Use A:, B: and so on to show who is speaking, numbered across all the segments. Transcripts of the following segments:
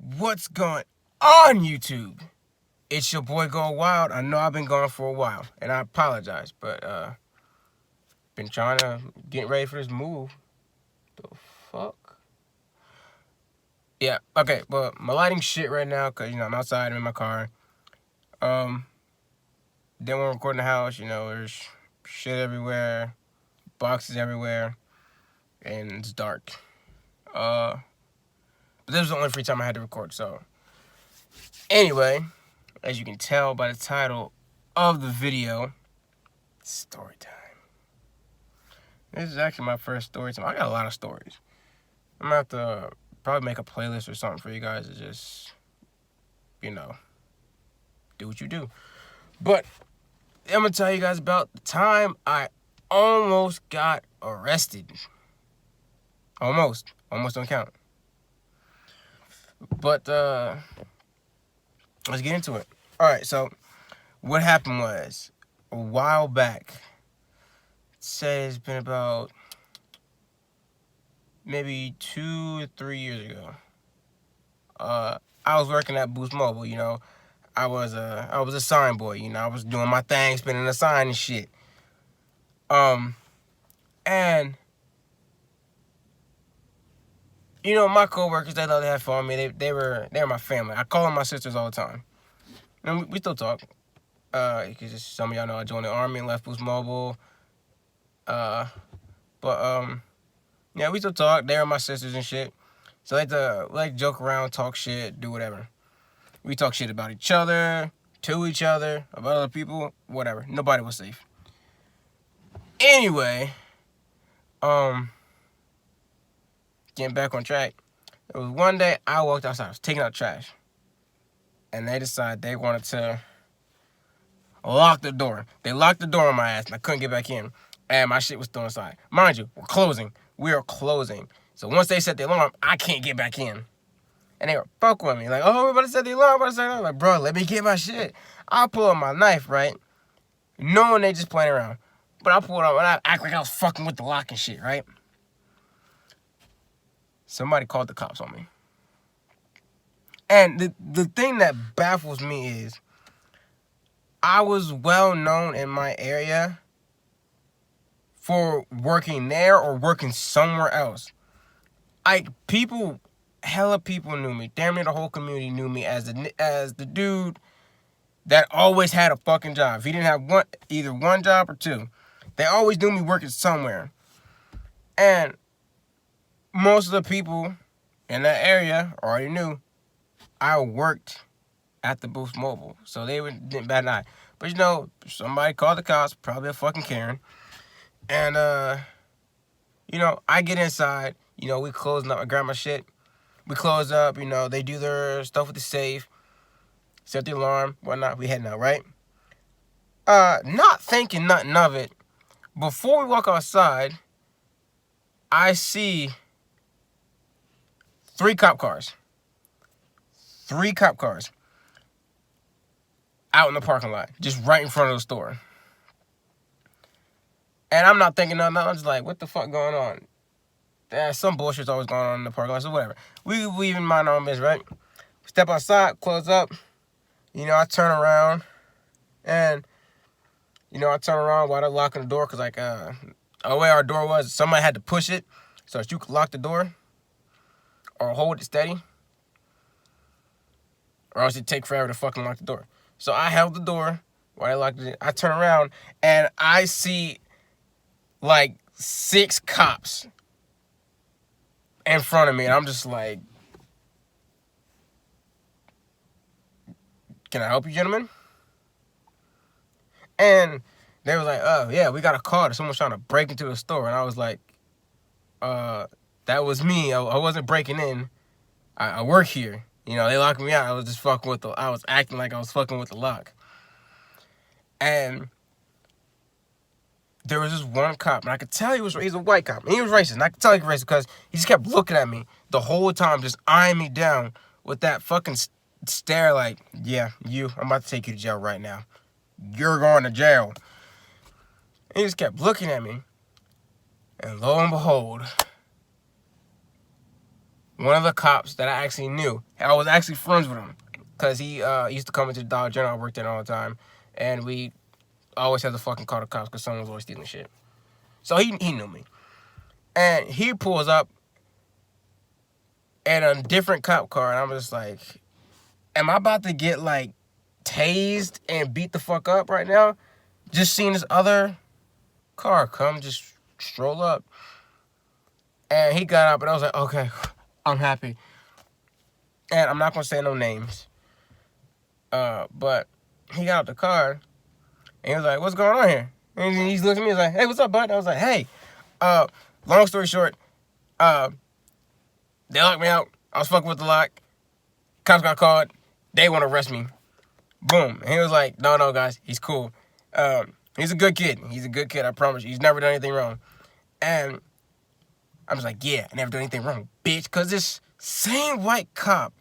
A: What's going on, YouTube? It's your boy Go Wild. I know I've been gone for a while, and I apologize, but been trying to get ready for this move. The fuck? Yeah, okay, but my lighting shit right now, cause I'm outside, I'm in my car. Then when we're recording the house, there's shit everywhere, boxes everywhere, and it's dark. But this was the only free time I had to record, so anyway, as you can tell by the title of the video, story time. This is actually my first story time. I got a lot of stories. I'm gonna have to probably make a playlist or something for you guys to just, do what you do. But I'm gonna tell you guys about the time I almost got arrested. Almost don't count. But let's get into it. All right, so what happened was a while back. Say it's been about maybe 2 or 3 years ago. I was working at Boost Mobile. I was a sign boy. I was doing my thing, spinning a sign and shit. And my coworkers, they love to have fun with me. They were my family. I call them my sisters all the time. And we still talk. Because some of y'all know I joined the Army and left Boost Mobile. Yeah, we still talk. They were my sisters and shit. So I like to joke around, talk shit, do whatever. We talk shit about each other, to each other, about other people, whatever. Nobody was safe. Anyway, getting back on track. It was one day I walked outside. I was taking out trash. And they decided they wanted to lock the door. They locked the door on my ass and I couldn't get back in. And my shit was still inside. Mind you, we're closing. We are closing. So once they set the alarm, I can't get back in. And they were fucking with me. Like, oh, we're about to set the alarm. I'm like, bro, let me get my shit. I pull out my knife, right? Knowing they just playing around. But I pulled out and I act like I was fucking with the lock and shit, right? Somebody called the cops on me. And the thing that baffles me is I was well known in my area for working there or working somewhere else. Hella people knew me. Damn near the whole community knew me as the dude that always had a fucking job. If he didn't have either one job or two, they always knew me working somewhere. And most of the people in that area already knew I worked at the Boost Mobile, so they didn't bat an eye. But somebody called the cops, probably a fucking Karen, and I get inside. We closing up. I grab my shit. We close up. They do their stuff with the safe, set the alarm, whatnot. We heading out, right? Not thinking nothing of it. Before we walk outside, I see 3 cop cars. 3 cop cars out in the parking lot, just right in front of the store. And I'm not thinking nothing. I'm just like, what the fuck going on? Some bullshit's always going on in the parking lot, so whatever. We even mind our own business, right? Step outside, close up. I turn around, and I turn around while they're locking the door, because the way our door was, somebody had to push it so that you could lock the door or hold it steady, or else it'd take forever to fucking lock the door. So I held the door while I locked it. I turn around, and I see like 6 cops in front of me, and I'm just like, can I help you, gentlemen? And they were like, oh, yeah, we got a call that someone's trying to break into the store. And I was like, that was me. I wasn't breaking in. I work here. They locked me out. I was just I was acting like I was fucking with the lock. And there was this one cop, and I could tell he's a white cop, and he was racist. And I could tell he was racist because he just kept looking at me the whole time, just eyeing me down with that fucking stare like, yeah, I'm about to take you to jail right now. You're going to jail. And he just kept looking at me. And lo and behold, one of the cops that I actually knew. I was actually friends with him because he used to come into the Dollar General. I worked there all the time, and we always had to fucking call the cops because someone was always stealing shit. So he knew me, and he pulls up in a different cop car, and I'm just like, am I about to get like tased and beat the fuck up right now? Just seeing this other car come, just stroll up, and he got up, and I was like, okay, I'm happy. And I'm not gonna say no names, but he got out the car, and he was like, what's going on here? And he looked at me, he was like, hey, what's up, bud? I was like, hey, long story short, they locked me out. I was fucking with the lock. Cops got called. They want to arrest me. Boom. And he was like, no, guys, he's cool. He's a good kid. He's a good kid, I promise you. He's never done anything wrong. And I was like, yeah, I never done anything wrong, bitch. Because this same white cop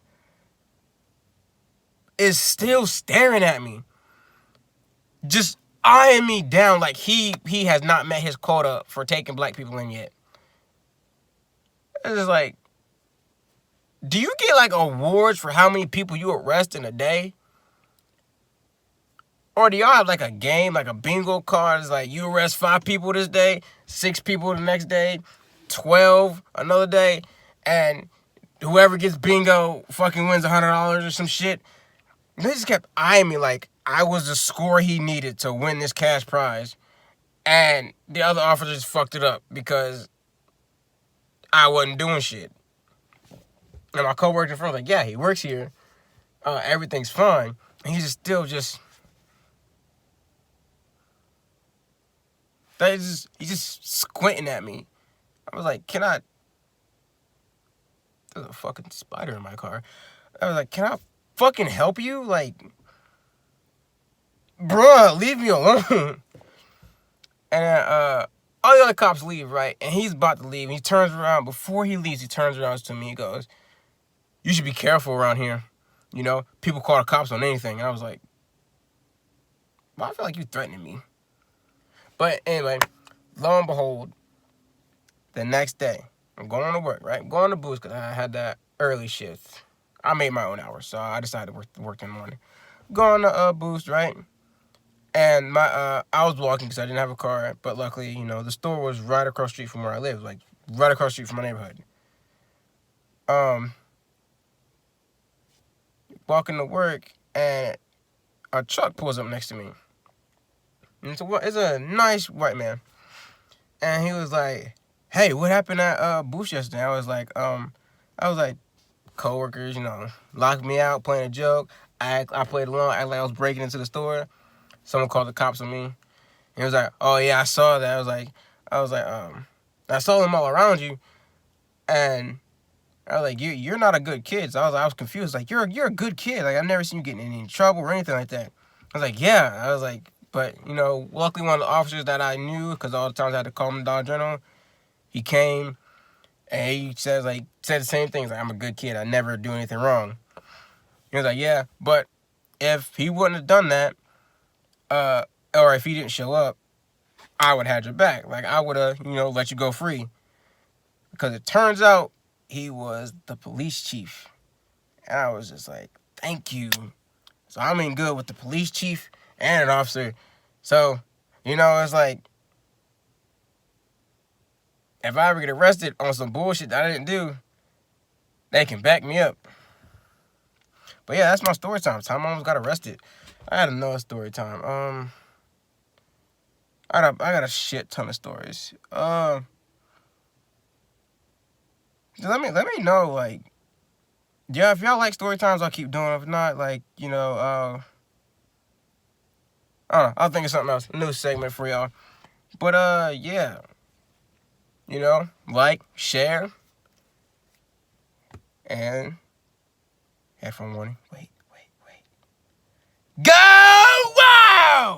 A: is still staring at me. Just eyeing me down like he has not met his quota for taking black people in yet. It's just like, do you get like awards for how many people you arrest in a day? Or do y'all have like a game, like a bingo card? It's like you arrest 5 people this day, 6 people the next day, 12 another day, and whoever gets bingo fucking wins $100 or some shit. They just kept eyeing me like I was the score he needed to win this cash prize. And the other officers fucked it up because I wasn't doing shit. And my coworker in front was like, yeah, he works here. Everything's fine. And he's still just... he's just squinting at me. I was like, can I... There's a fucking spider in my car. I was like, can I fucking help you? Like, bruh, leave me alone. And then, all the other cops leave, right? And he's about to leave. He turns around. Before he leaves, he turns around to me. He goes, you should be careful around here. You know, people call the cops on anything. And I was like, well, I feel like you're threatening me. But anyway, lo and behold, the next day, I'm going to work, right? I'm going to Boost because I had that early shift. I made my own hours, so I decided to work in the morning. Going to Boost, right? And I was walking because I didn't have a car, but luckily, you know, the store was right across the street from where I live, like right across the street from my neighborhood. Walking to work, and a truck pulls up next to me. And it's a nice white man. And he was like, hey, what happened at Boost yesterday? I was like, coworkers, you know, locked me out, playing a joke. I played along, act like I was breaking into the store. Someone called the cops on me. And he was like, oh yeah, I saw that. I was like, I saw them all around you. And I was like, you're not a good kid. So I was confused. Like, you're a good kid. Like, I've never seen you get in any trouble or anything like that. I was like, yeah. I was like, but, you know, luckily one of the officers that I knew, because all the times I had to call him Dollar General, he came and he said the same things. Like, I'm a good kid. I never do anything wrong. He was like, yeah, but if he wouldn't have done that, or if he didn't show up, I would have had your back. Like, I would have, you know, let you go free. Because it turns out he was the police chief. And I was just like, thank you. So I'm in good with the police chief and an officer. So, you know, it's like, if I ever get arrested on some bullshit that I didn't do, they can back me up. But yeah, that's my story time. Time I almost got arrested. I had another story time. I got a shit ton of stories. Let me know, like, yeah, if y'all like story times, I'll keep doing them. If not, like, you know, I don't know, I'll think of something else, a new segment for y'all. But yeah, you know, like, share, and headphone warning. Wait. Go! Wow!